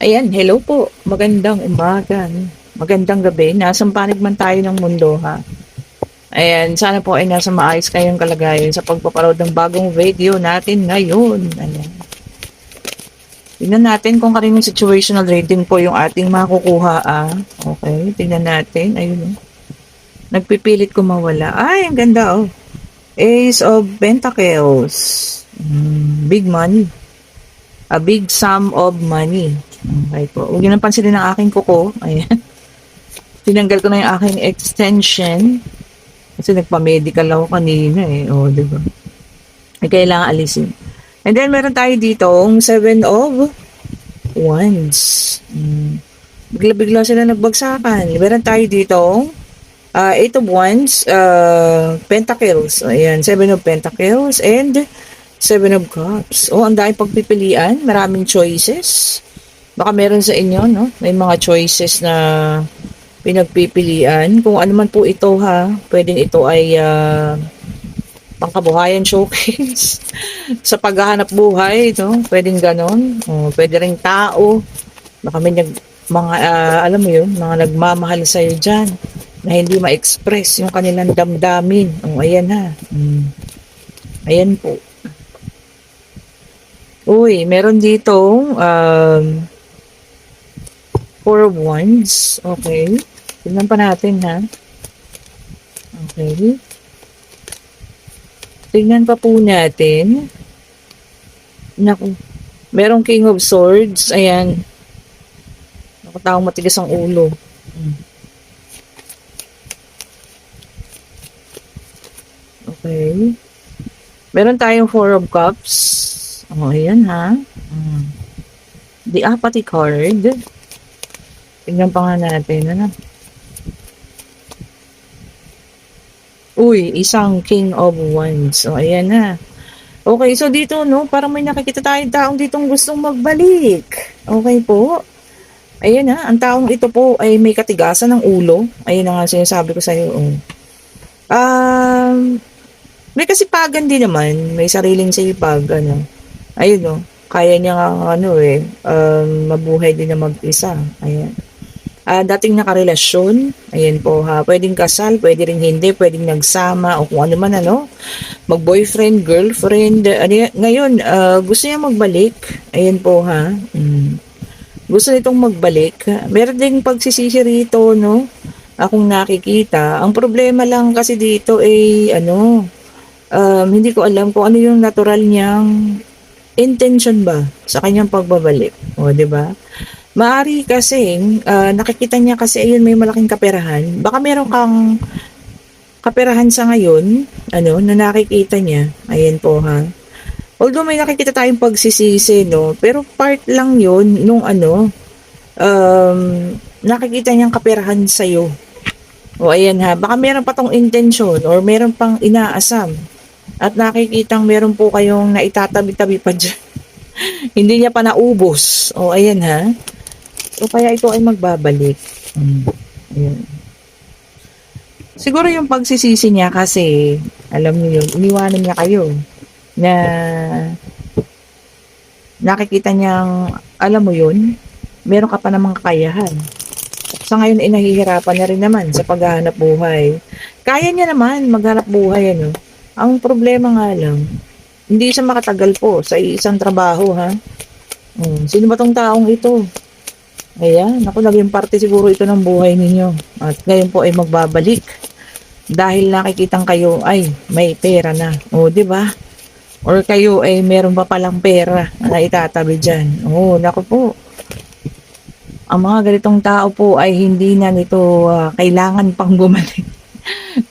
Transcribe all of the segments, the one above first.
Ayan, hello po. Magandang umaga. Magandang gabi. Nasang panig man tayo ng mundo, ha? Ayan, sana po ay nasa maayos kayong kalagayan sa pagpaparood ng bagong video natin ngayon. Ayan. Tingnan natin kung kaninong situational reading po yung ating makukuha, ah. Okay, tingnan natin. Ayun, oh. Nagpipilit ko mawala. Ay, ang ganda, oh. Ace of Pentacles. Big money. A big sum of money. Okay po. Huwag nyo nang pansinin ang aking kuko. Ayan. Tinanggal ko na yung aking extension. Kasi nagpa-medical ako kanina eh. O, diba? Ay, kailangan alisin. And then, meron tayo dito ang 7 of Wands. Bigla-bigla sila nagbagsakan. Meron tayo dito 8 of Wands, Pentacles. Ayan, 7 of Pentacles and 7 of Cups. Oh, ang dahil pagpipilian. Maraming choices. Baka meron sa inyo, no? May mga choices na pinagpipilian. Kung ano man po ito, ha? Pwedeng ito ay pangkabuhayan showcase. Sa paghahanap buhay, no? Pwedeng ganon. O, pwede rin tao. Baka may mga, alam mo yun, mga nagmamahal sa'yo dyan na hindi ma-express yung kanilang damdamin. O, ayan ha. Ayan po. Uy, meron dito 4 of Wands. Okay. Tignan pa natin, ha. Okay. Tignan pa po natin. Naku. Merong King of Swords. Ayan. Naku, taong matigas ang ulo. Okay. Meron tayong 4 of Cups. Oh, ayan, ha. The Apathy card. Tingnan pa nga natin, ano? Uy, isang King of Wands. O, ayan na. Okay, so dito, no, parang may nakikita tayong taong ditong gustong magbalik. Okay po. Ayan na, ang taong ito po ay may katigasan ng ulo. Ayan na nga sinasabi ko sa'yo. Oh. May kasipagan din naman. May sariling sipag, ano. Ayun, no. Kaya niya nga, ano eh, mabuhay din na mag-isa. Ayan. Dating nakarelasyon, ayan po ha, pwedeng kasal, pwede rin hindi, pwedeng nagsama o kung ano man ano, mag-boyfriend, girlfriend, ngayon, gusto niya magbalik, ayan po ha, gusto nitong magbalik, meron ding pagsisisi rito, no, akong nakikita, ang problema lang kasi dito ay, hindi ko alam kung ano yung natural niyang intention ba sa kanyang pagbabalik, o, diba? Maari kasi, nakikita niya kasi ayun may malaking kaperahan. Baka meron kang kaperahan sa ngayon, na nakikita niya. Ayan po ha. Although may nakikita tayong pagsisisi, no, pero part lang yun nung nakikita niyang kaperahan sa'yo. O ayan ha, baka meron pa tong intention or meron pang inaasam. At nakikitang meron po kayong naitatabi-tabi pa dyan. Hindi niya pa naubos. O ayan ha. O kaya ito ay magbabalik. Ayan. Siguro yung pagsisisi niya kasi, alam niyo yun, iniwanan niya kayo na nakikita niyang, alam mo yun, meron ka pa namang kakayahan. Sa ngayon ay nahihirapan na rin naman sa paghahanap buhay. Kaya niya naman maghanap buhay, ano. Ang problema nga lang, hindi siya makatagal po sa isang trabaho, ha. Sino ba tong taong ito? Ayan, ako naging parte siguro ito ng buhay ninyo. At ngayon po ay magbabalik. Dahil nakikitang kayo ay may pera na. O, di ba? Or kayo ay meron pa palang pera na itatabi dyan. O, naku po. Ang mga ganitong tao po ay hindi na nito kailangan pang bumalik.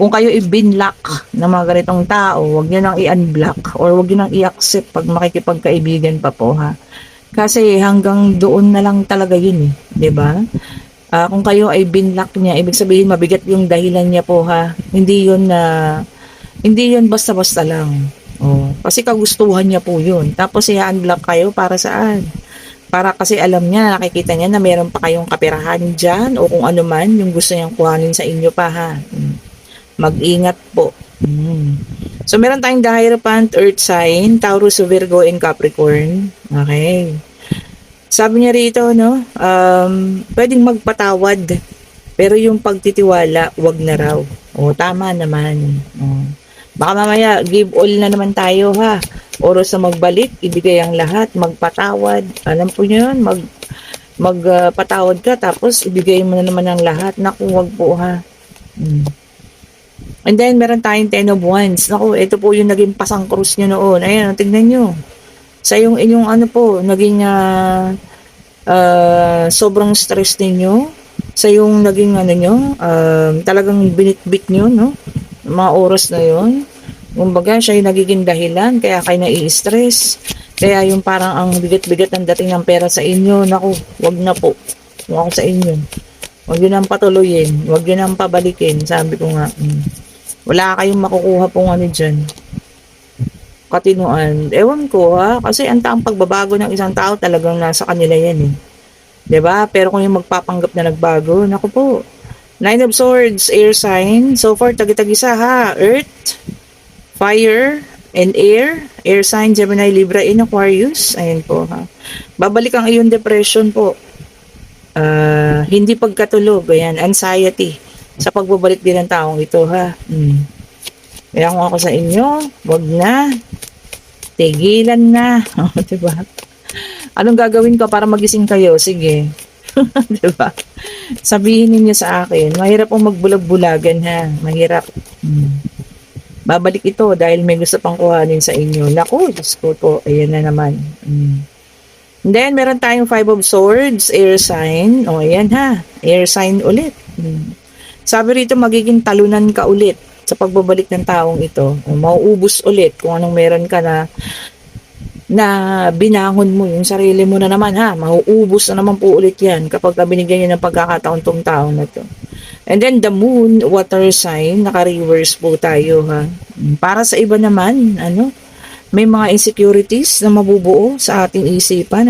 Kung kayo i-binlock ng mga ganitong tao, huwag nyo nang i-unblock or huwag nyo nang i-accept pag makikipagkaibigan pa po, ha. Kasi hanggang doon na lang talaga yun eh, 'di ba? Kung kayo ay binlock niya, ibig sabihin mabigat yung dahilan niya po ha. Hindi yun basta-basta lang. Oh, kasi kagustuhan niya po yun. Tapos i-unblock kayo para saan? Para kasi alam niya, nakikita niya na meron pa kayong kaperahan diyan o kung ano man yung gusto niyang kuhanin sa inyo pa ha. Mag-ingat po. So, meron tayong The Hierophant, Earth sign, Taurus, Virgo, and Capricorn. Okay. Sabi niya rito, no, pwedeng magpatawad, pero yung pagtitiwala, wag na raw. O, tama naman. O. Baka mamaya, give all na naman tayo, ha. Oras na magbalik, ibigay ang lahat, magpatawad. Alam po niyo yun, magpatawad ka, tapos ibigay mo na naman ang lahat. Naku, wag po, ha. Hmm. And then, meron tayong 10 of Wands. Naku, ito po yung naging pasang krus nyo noon. Ayan, tignan nyo. Sa yung inyong ano po, naging sobrang stress ninyo. Sa yung naging ano nyo, talagang binitbit nyo, no? Mga oras na yon. Kumbaga, siya yung nagiging dahilan, kaya kayo nai-stress. Kaya yung parang ang bigat-bigat ang dating ng pera sa inyo. Naku, wag na po. Kung ako sa inyo. Wag yun ang patuloyin. Wag yun ang pabalikin. Sabi ko nga, wala kayong makukuha pong ano dyan. Katinuan. Ewan ko, ha. Kasi ang taong pagbabago ng isang tao talagang nasa kanila yan, eh. 'Di ba? Pero kung yung magpapanggap na nagbago, naku po. 9 of Swords, air sign. So far, tagi-tagisa, ha. Earth, fire, and air. Air sign, Gemini, Libra, in Aquarius. Ayan po, ha. Babalik ang iyong depression po. Hindi pagkatulog. Ayan, anxiety. Sa pagbabalik din ng taong ito, ha. Kaya kung ako sa inyo, wag na. Tigilan na. Diba? Anong gagawin ko para magising kayo? Sige. Diba? Sabihin ninyo sa akin. Mahirap pong magbulag-bulagan, ha. Mahirap. Babalik ito dahil may gusto pang kuhanin sa inyo. Naku, Diyos ko po. Ayan na naman. And then, meron tayong 5 of Swords, air sign. O, ayan ha. Air sign ulit. Sabi rito, magiging talunan ka ulit sa pagbabalik ng taong ito. O, mauubos ulit kung anong meron ka na binangon mo yung sarili mo na naman, ha. Mauubos na naman po ulit yan kapag binigyan niya ng pagkakataon tong tao na to. And then the moon, water sign, naka-reverse po tayo, ha. Para sa iba naman, may mga insecurities na mabubuo sa ating isipan,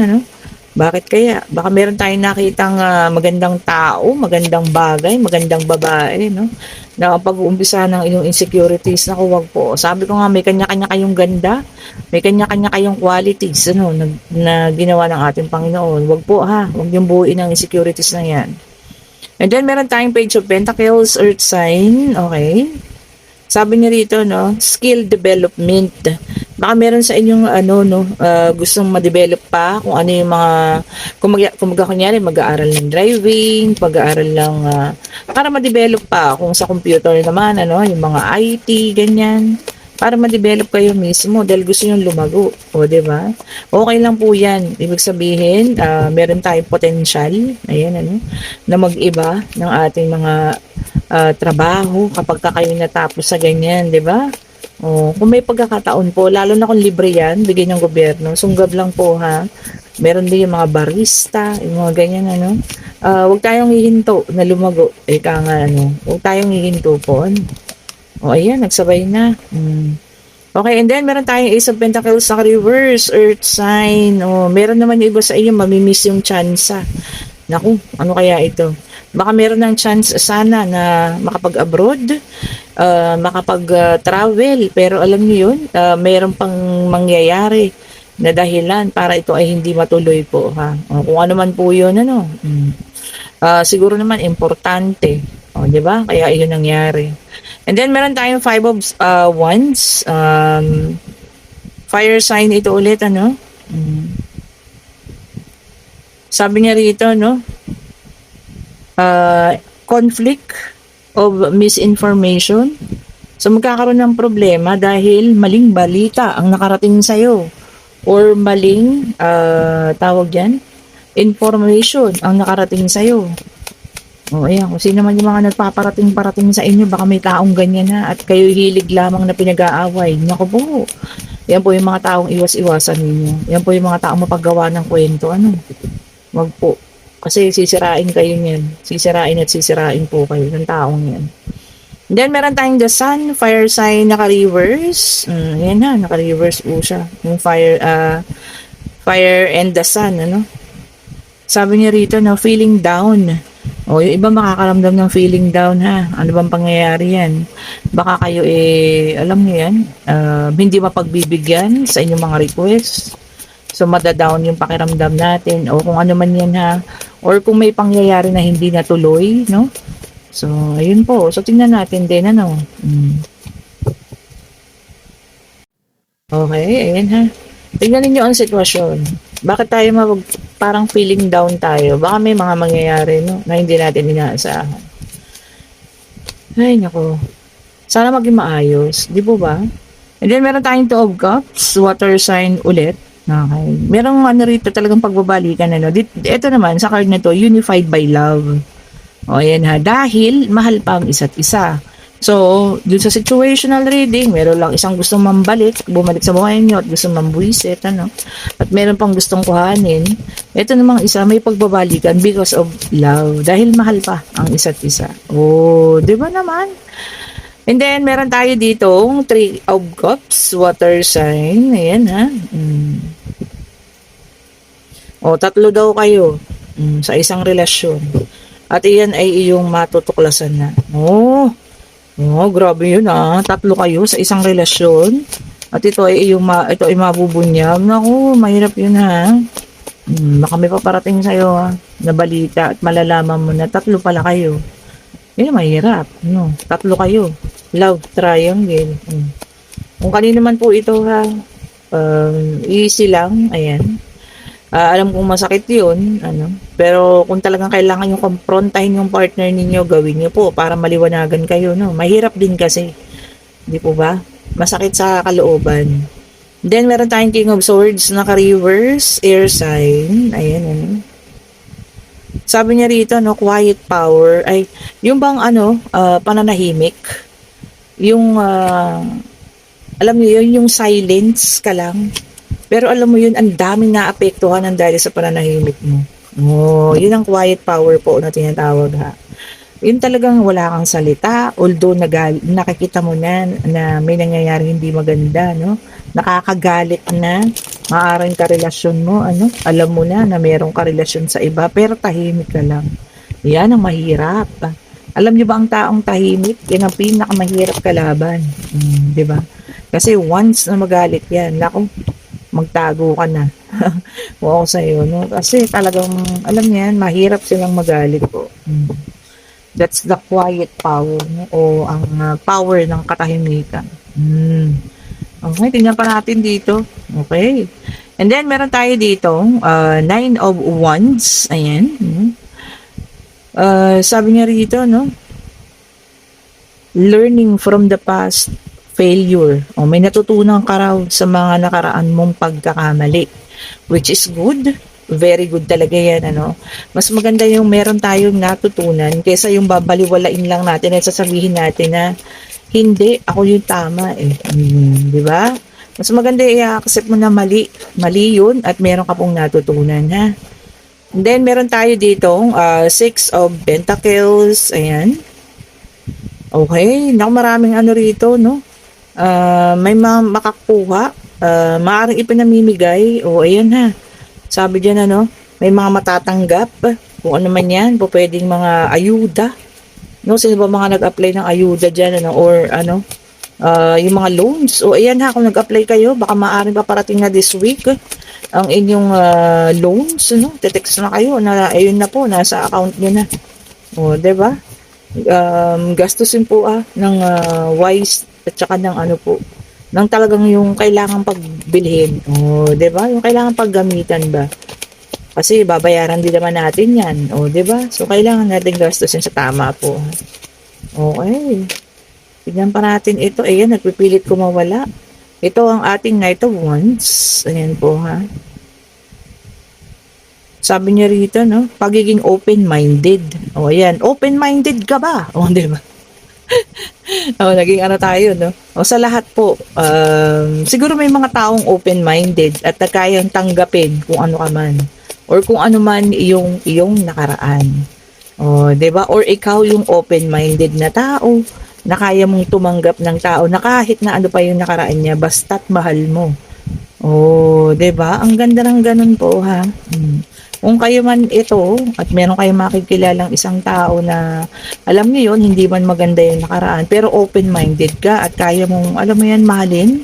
Bakit kaya? Baka meron tayong nakitang magandang tao, magandang bagay, magandang babae, no? Na pag-uumpisa ng inyong insecurities, naku, wag po. Sabi ko nga, may kanya-kanya kayong ganda, may kanya-kanya kayong qualities, na ginawa ng ating Panginoon. Wag po, ha. Wag yung buuin ng insecurities na yan. And then, meron tayong Page of Pentacles, Earth sign, okay? Sabi niya rito, skill development. Baka meron sa inyong gustong ma-develop pa kung ano yung mga kung kunyari mag-aaral ng driving, pag-aaral ng para ma-develop pa kung sa computer naman yung mga IT ganyan. Para ma-develop kayo mismo dahil gusto niyo lumago, o di ba? Okay lang po 'yan. Ibig sabihin, meron tayong potential, ayan na mag-iba ng ating mga trabaho kapag kayo natapos sa ganyan, di ba? Kung may pagkakataon po, lalo na kung libre yan, bigay ng gobyerno, sunggab lang po, ha. Meron din yung mga barista, yung mga ganyan, huwag tayong hihinto na lumago. Ika nga, huwag tayong hihinto po. Ayan, nagsabay na. Okay, and then meron tayong Ace of Pentacles sa reverse, Earth sign. Meron naman yung iba sa inyo, mamimiss yung tsansa. Naku, ano kaya ito? Baka meron ng chance sana na makapag-abroad, makapag-travel. Pero alam niyo yun, meron pang mangyayari na dahilan para ito ay hindi matuloy po, ha. Kung ano man po yun, siguro naman importante. Di ba? Kaya yun nangyari. And then meron tayong 5 of Wands. Fire sign ito ulit, Sabi niya rito, conflict of misinformation. So magkakaroon ng problema dahil maling balita ang nakarating sa'yo or maling tawag yan, information ang nakarating sa'yo. Ayan, kung sino man yung mga nagpaparating-parating sa inyo, baka may taong ganyan, ha, at kayo hilig lamang na pinag-aaway. Naku po, yan po yung mga taong iwas-iwasan ninyo. Yan po yung mga taong mapaggawa ng kwento, wag po. Kasi sisirain kayo niyan. Sisirain at sisirain po kayo ng taong yan. Then, meron tayong the sun, fire sign, naka-reverse. Yan ha, naka-reverse po siya. Yung fire and the sun, Sabi niya rito, feeling down. Yung iba makakaramdam ng feeling down, ha. Ano bang pangyayari yan? Baka kayo, alam niyo yan, hindi mapagbibigyan sa inyong mga request. So, madadown yung pakiramdam natin o kung ano man yan ha. Or kung may pangyayari na hindi natuloy, no? So, ayun po. So, tingnan natin din, ano. Okay, ayan ha. Tingnan ninyo ang sitwasyon. Bakit tayo parang feeling down tayo? Baka may mga mangyayari, no? Na hindi natin inaasahan. Ay, nako. Sana maging maayos. Di po ba? And then, meron tayong Two of Cups, water sign ulit. Okay. Merong ano rito talagang pagbabalikan. Ano. Ito naman, sa card na to, unified by love. O, ayan ha. Dahil, mahal pa ang isa't isa. So, dun sa situational reading, meron lang isang gustong bumalik sa buhay niyo at gustong mambuisit, ano. At meron pang gustong kuhanin. Ito namang isa, may pagbabalikan because of love. Dahil mahal pa ang isa't isa. Oh, di ba naman? And then, meron tayo ditong Three of Cups, water sign. Ayan, ha. O, 3 daw kayo sa isang relasyon. At iyan ay iyong matutuklasan na. Oh, grabe yun 3 kayo sa isang relasyon. At ito ay ito ay mabubunyag. Naku, mahirap yun ha. Baka may paparating sa'yo na balita at malalaman mo na 3 pala kayo. Yun mahirap. No? 3 kayo. Love triangle. Kung kanino man po ito ha, easy lang. Ayan. Alam kong masakit yun, ano. Pero kung talagang kailangan yung komprontahin yung partner ninyo, gawin nyo po para maliwanagan kayo, no. Mahirap din kasi, di po ba? Masakit sa kalooban. Then meron tayong King of Swords, naka-reverse, air sign. Ayan, ano. Sabi niya rito, no, quiet power, ay, yung bang pananahimik, yung, alam niyo yun, yung silence ka lang. Pero alam mo yun, ang daming naapektuhan ng dahil sa pananahimik mo. Oh, yun ang quiet power po na tinatawag ha. Yun talagang wala kang salita, although nakikita mo na may nangyayari hindi maganda, no? Nakakagalit na, maaaring karelasyon mo, alam mo na mayroong karelasyon sa iba, pero tahimik ka lang. Yan ang mahirap. Alam niyo ba ang taong tahimik, yan ang pinakamahirap kalaban. Di ba? Kasi once na magalit yan, naku, magtago ka na. Oo sa'yo, no? Kasi talagang, alam niya yan, mahirap silang magalit po. That's the quiet power, no? O ang power ng katahimikan. Okay, tingnan pa natin dito. Okay. And then, meron tayo dito, 9 of Wands. Ayan. Sabi niya rito, no? Learning from the past failure. O may natutunan ka raw sa mga nakaraan mong pagkakamali. Which is good. Very good talaga yan, ano. Mas maganda yung meron tayong natutunan kaysa yung babaliwalain lang natin at sasabihin natin na hindi, ako yung tama eh. Di ba? Mas maganda i-accept mo na mali. Mali yun at meron ka pong natutunan, ha. And then, meron tayo ditong 6 of Pentacles. Ayan. Okay. Naku, maraming rito, no. May makakuha, maaaring ipinamimigay, ayan ha, sabi dyan may mga matatanggap, kung ano man yan, pwedeng mga ayuda, no, sino ba mga nag-apply ng ayuda dyan, or yung mga loans, ayan ha, kung nag-apply kayo, baka maaaring paparating na this week, ang inyong loans, te-text na kayo, na ayun na po, nasa account nyo na, diba, gastusin po ng wise at saka ng ng talagang yung kailangan pagbilhin. 'Di ba? Yung kailangan paggamitan ba? Kasi babayaran din naman natin 'yan. 'Di ba? So kailangan natin gastusin sa tama po. Okay. Tignan pa natin ito. Ayan, nagpipilit ko mawala. Ito ang ating Knight of Wands. Ayan po ha. Sabi niya rito, no? Pagiging open-minded. Ayan. Open-minded ka ba? 'Di ba? Naging tayo, no? Sa lahat po, siguro may mga taong open-minded at na kayang tanggapin kung ano ka man. Or kung ano man iyong nakaraan. 'Di ba? Or ikaw yung open-minded na tao na kaya mong tumanggap ng tao na kahit na ano pa yung nakaraan niya, basta't mahal mo. 'Di ba? Ang ganda ng ganun po, ha? Kung kayo man ito at meron kayong makikilalang isang tao na alam niyo yun, hindi man maganda yung nakaraan, pero open-minded ka at kaya mong, alam mo yan, mahalin,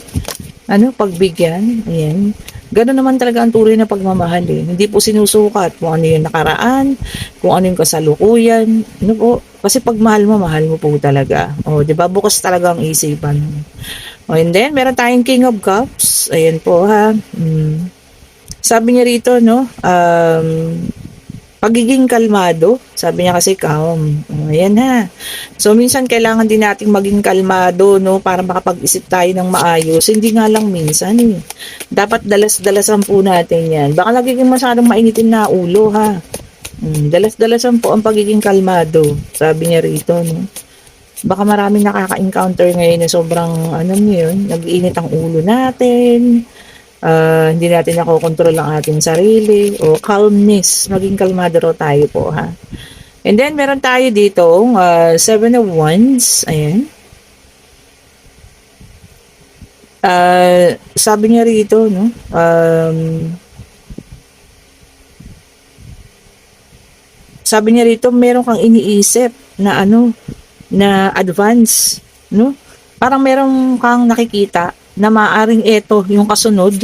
pagbigyan, ayan. Gano'n naman talaga ang tunay na pagmamahal eh. Hindi po sinusukat kung ano yung nakaraan, kung ano yung kasalukuyan. Ano po? Kasi pag mahal mo po talaga. O, di ba? Bukas talaga ang isipan mo. O, and then, meron tayong King of Cups. Ayan po ha. Sabi niya rito, no? Pagiging kalmado. Sabi niya kasi calm. O, ayan ha. So, minsan kailangan din nating maging kalmado, no? Para makapag-isip tayo ng maayos. Hindi nga lang minsan eh. Dapat dalas-dalasan po natin yan. Baka nagiging masyadong mainitin na ulo ha. Dalas-dalasan po ang pagiging kalmado. Sabi niya rito, no? Baka maraming nakaka-encounter ngayon na sobrang, ano niyo yun, nag-iinit ang ulo natin. Hindi natin nakokontrol ang ating sarili. O calmness. Maging kalmado raw tayo po ha. And then, meron tayo dito, Seven of Wands. Ayan. Sabi niya rito, no? Sabi niya rito, meron kang iniisip na ano, na advance, no? Parang meron kang nakikita na maaring ito yung kasunod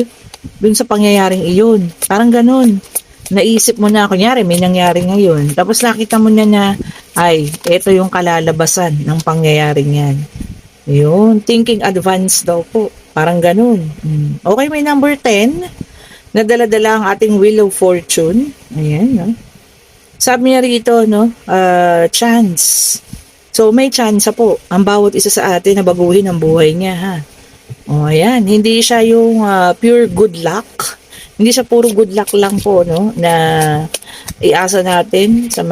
dun sa pangyayaring iyon. Parang ganun. Naisip mo na, kunyari, may nangyari ngayon. Tapos nakita mo na ay, ito yung kalalabasan ng pangyayaring yan. Yun, thinking advance daw po. Parang ganun. Okay, may number 10. Nadala-dala ang ating Wheel of Fortune. Ayan, no? Sabi niya rito, no? Chance. So, may chance po ang bawat isa sa atin na baguhin ang buhay niya, ha? O, ayan. Hindi siya yung pure good luck. Hindi siya puro good luck lang po, no? Na iasa natin sa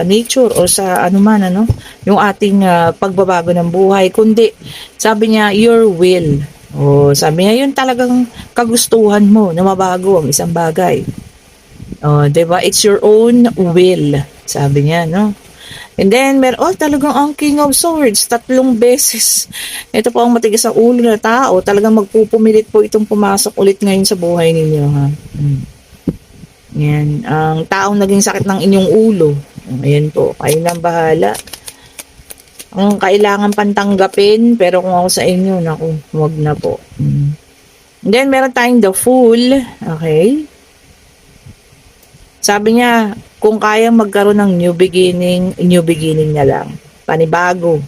nature o sa anuman, ano? Yung ating pagbabago ng buhay. Kundi, sabi niya, your will. O, sabi niya, yun talagang kagustuhan mo na mabago ang isang bagay. O, diba? It's your own will. Sabi niya, no? And then, talagang ang King of Swords, 3 beses. Ito po ang matigas ang ulo na tao. Talagang magpupumilit po itong pumasok ulit ngayon sa buhay ninyo, ha? Yan. Ang taong naging sakit ng inyong ulo. Ayan po. Kayo nang bahala. Ang kailangan pantanggapin, pero kung ako sa inyo, naku, huwag na po. And then, meron tayong the Fool. Okay? Sabi niya, kung kayang magkaroon ng new beginning na lang. Panibago.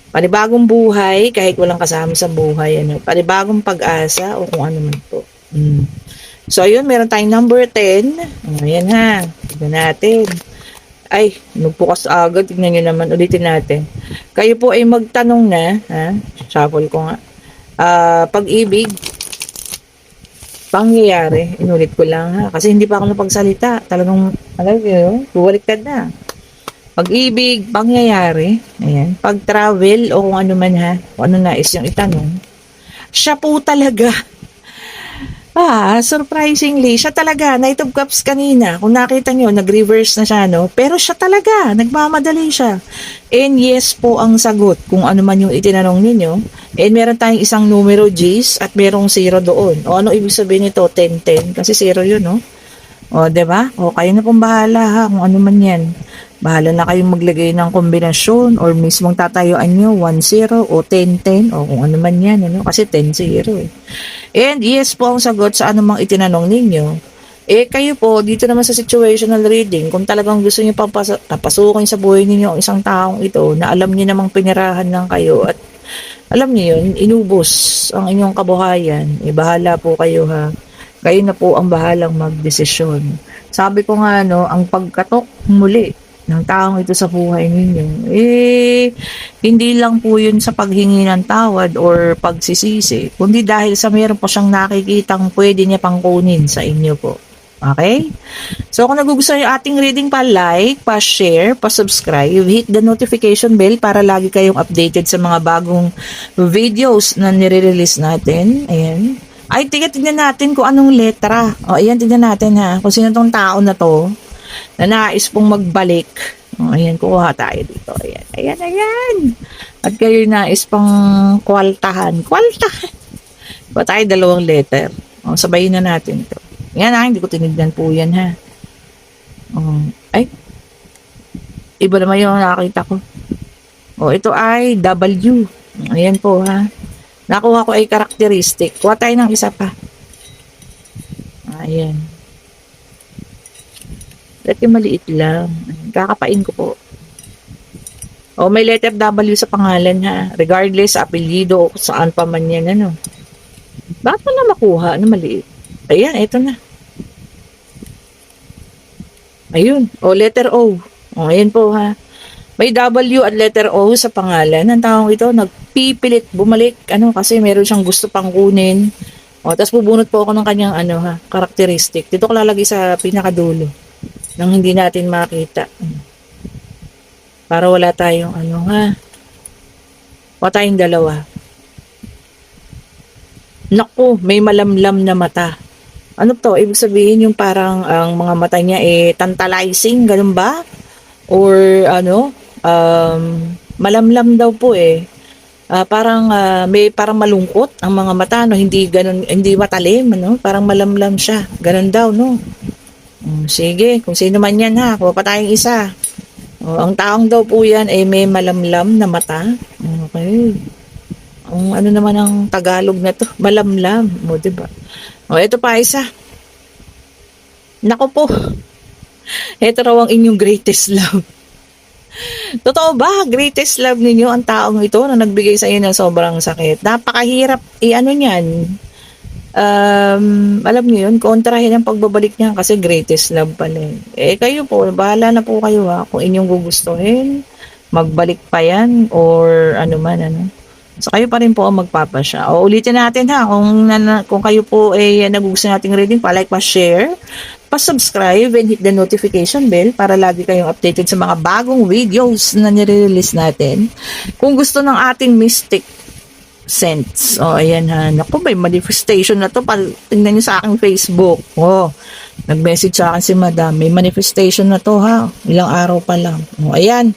Panibagong buhay, kahit walang kasama sa buhay. Ano, panibagong pag-asa o kung ano man po. So, ayun, meron tayong number 10. Ayan ha. Tignan natin. Ay, nagbukas agad. Tignan nyo naman. Ulitin natin. Kayo po ay magtanong na. Ha? Shuffle ko nga. Pag-ibig. Pangyayari. Inulit ko lang ha. Kasi hindi pa ako napagsalita. Talagang, bumaliktad na. Pag-ibig, pangyayari. Ayan. Pag-travel o kung ano man ha. Kung ano nais yung itanong. Siya po talaga. Surprisingly, siya talaga, Knight of Cups kanina, kung nakita nyo, nag-reverse na siya, no? Pero siya talaga, nagmamadali siya. And yes po ang sagot, kung ano man yung itinanong ninyo. And meron tayong isang numero G's at merong 0 doon. O ano ibig sabihin nito? 10-10, kasi 0 yun, no? O, diba? O, kayo na pong bahala, ha, kung ano man yan. Bahala na kayong maglagay ng kombinasyon or mismong tatayuan nyo 1-0 o 10-10 o kung ano man yan, ano? Kasi 10-0 eh. And yes po ang sagot sa anumang itinanong ninyo. Kayo po, dito naman sa situational reading, kung talagang gusto nyo papasukin sa buhay ninyo ang isang taong ito na alam nyo namang pinirahan lang kayo at alam nyo yun, inubos ang inyong kabuhayan, bahala po kayo ha. Kayo na po ang bahalang magdesisyon. Sabi ko nga, no, ang pagkatok muli ng taong ito sa buhay ninyo, hindi lang po yun sa paghingi ng tawad or pagsisisi, kundi dahil sa meron po siyang nakikitang pwede niya pang kunin sa inyo po. Okay? So, kung nagugustuhan yung ating reading, pa-like, pa-share, pa-subscribe, hit the notification bell para lagi kayong updated sa mga bagong videos na nire-release natin. Ayan. Ay, tignan natin kung anong letra. O, ayan, tignan natin ha. Kung sino tong tao na to na nais pong magbalik. O, ayan, kuha tayo dito. Ayan, ayan, ayan. At kayo nais pang kwaltahan. Kwaltahan. Kuha tayo 2 letter. O, sabayin na natin to. Yan ha, hindi ko tinignan po yan ha. Ay, iba naman yung nakakita ko. O, ito ay W. Ayan po ha. Nakuha ko ay characteristic. Kuha tayo ng isa pa. Ayan. Dati maliit lang. Ayan, kakapain ko po. O, may letter W sa pangalan ha. Regardless sa apelyido o kung saan pa man yan, ano. Bakit mo na makuha na maliit? Ayan, eto na. Ayun. O, letter O. O, ayan po ha. May W at letter O sa pangalan. Ang taong ito, nagpipilit bumalik. Ano, kasi meron siyang gusto pang kunin. O, tapos bubunot po ako ng kanyang ano ha, karakteristik. Dito ko lalagay sa pinakadulo. Nang hindi natin makita. Para wala tayong ano ha. Wala tayong dalawa. Naku, may malamlam na mata. Ano to? Ibig sabihin yung parang ang mga mata niya tantalizing, ganun ba? Or ano, malamlam daw po parang may parang malungkot ang mga mata, no? Hindi ganun, hindi matalim, no? Parang malamlam siya. Ganun daw, no? Sige, kung sino man yan ha, kuha pa tayong isa. Ang taong daw po yan ay may malamlam na mata. Okay. Ang ano naman ang Tagalog na to, malamlam, mo, diba? Ito pa isa. Nako po. Ito raw ang inyong greatest love. Totoo ba? Greatest love ninyo ang taong ito na nagbigay sa inyo ng sobrang sakit. Napakahirap i-ano niyan. Alam niyo yun, kontrahin ang pagbabalik niya kasi greatest love pala. Kayo po, bahala na po kayo ha. Kung inyong gugustuhin, magbalik pa yan or ano man, ano. So kayo pa rin po ang magpapasya. O ulitin natin ha, kung kayo po nagugustuhan nating reading, pa-like, pa-share, pa-subscribe and hit the notification bell para lagi kayong updated sa mga bagong videos na nire-release natin. Kung gusto ng ating mystic sense, ayan ha, naku, may manifestation na to, tingnan nyo sa aking Facebook. Nag-message sa akin si madam, may manifestation na to ha, ilang araw pa lang. Ayan,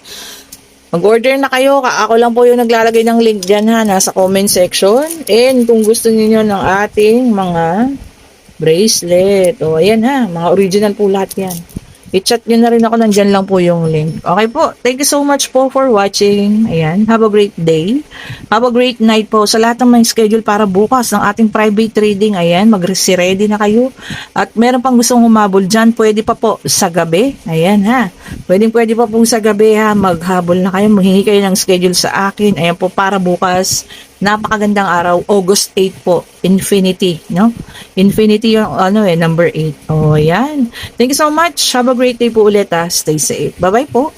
mag-order na kayo. Ako lang po yung naglalagay ng link dyan ha, nasa comment section. And kung gusto niyo ng ating mga bracelet, ayan ha, mga original po lahat yan. I-chat nyo na rin ako, nandyan lang po yung link. Okay po, thank you so much po for watching. Ayan, have a great day. Have a great night po sa lahat ng may schedule para bukas ng ating private trading. Ayan, mag-ready na kayo. At meron pang gustong humabol dyan, pwede pa po sa gabi. Ayan ha, pwede pa po sa gabi ha, maghabol na kayo, maghingi kayo ng schedule sa akin. Ayan po, para bukas. Napakagandang araw, August 8 po, Infinity, no? Infinity yung number 8. Yan. Thank you so much. Have a great day po ulit ha. Stay safe. Bye-bye po.